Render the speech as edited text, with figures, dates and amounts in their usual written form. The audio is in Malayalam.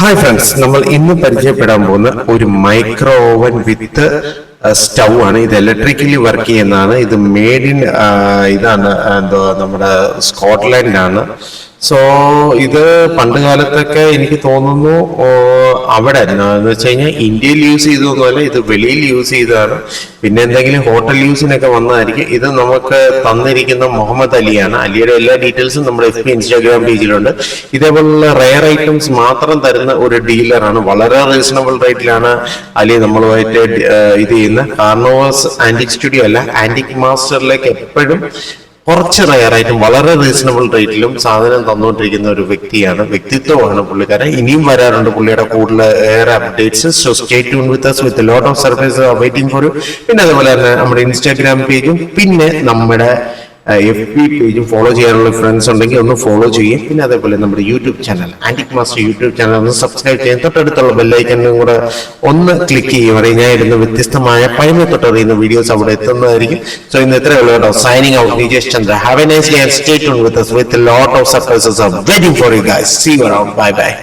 ഹായ് ഫ്രണ്ട്സ്, നമ്മൾ ഇന്ന് പരിചയപ്പെടാൻ പോകുന്ന ഒരു മൈക്രോ ഓവൻ വിത്ത് സ്റ്റൗ ആണ്. ഇത് ഇലക്ട്രിക്കലി വർക്ക് ചെയ്യുന്നതാണ്. ഇത് മെയ്ഡ് ഇൻ ഇതാണ് എന്തോ നമ്മുടെ സ്കോട്ട്ലാൻഡാണ്. സോ ഇത് പണ്ട് കാലത്തൊക്കെ എനിക്ക് തോന്നുന്നു അവിടെ എന്ന് വെച്ച് കഴിഞ്ഞാൽ ഇന്ത്യയിൽ യൂസ് ചെയ്തൊന്നുമല്ല, ഇത് വെളിയിൽ യൂസ് ചെയ്തതാണ്. പിന്നെ എന്തെങ്കിലും ഹോട്ടൽ യൂസിനൊക്കെ വന്നതായിരിക്കും. ഇത് നമുക്ക് തന്നിരിക്കുന്ന മുഹമ്മദ് അലിയാണ്. അലിയുടെ എല്ലാ ഡീറ്റെയിൽസും നമ്മുടെ FB ഇൻസ്റ്റാഗ്രാം പേജിലുണ്ട്. ഇതേപോലുള്ള റെയർ ഐറ്റംസ് മാത്രം തരുന്ന ഒരു ഡീലറാണ്. വളരെ റീസണബിൾ റേറ്റിലാണ് അലി നമ്മളുമായിട്ട് ഇത് ചെയ്യുന്നത്. കാർണോസ് ആന്റിക് സ്റ്റുഡിയോ അല്ല, ആന്റിക് മാസ്റ്ററിലേക്ക് എപ്പോഴും കുറച്ച് റയറായിട്ടും വളരെ റീസണബിൾ റേറ്റിലും സാധനം തന്നുകൊണ്ടിരിക്കുന്ന ഒരു വ്യക്തിത്വമാണ് പുള്ളിക്കാരൻ. ഇനിയും വരാറുണ്ട് പുള്ളിയുടെ കൂടുതൽ ഏറെ updates. So stay tune with us with a lot of surprises waiting for you. പിന്നെ അതുപോലെ തന്നെ നമ്മുടെ ഇൻസ്റ്റാഗ്രാം പേജും പിന്നെ നമ്മുടെ FB പേജും ഫോളോ ചെയ്യാനുള്ള ഫ്രണ്ട്സ് ഉണ്ടെങ്കിൽ ഒന്ന് ഫോളോ ചെയ്യും. പിന്നെ അതേപോലെ നമ്മുടെ YouTube channel antique master YouTube channel ഒന്ന് സബ്സ്ക്രൈബ് ചെയ്യാൻ, തൊട്ടടുത്തുള്ള ബെല്ലൈക്കനും കൂടെ ഒന്ന് ക്ലിക്ക് ചെയ്യും. ഞാൻ ഇടുന്ന വ്യത്യസ്തമായ പഴമ തൊട്ടറിയുന്ന വീഡിയോസ് അവിടെ എത്തുന്നതായിരിക്കും. സോ ഇന്ന് ഇത്രയേ ഉള്ളൂ കേട്ടോ. Signing out, Nijesh Chandra. Have A nice day and stay tune with us with a lot of surprises waiting for you guys. See you around. Bye bye.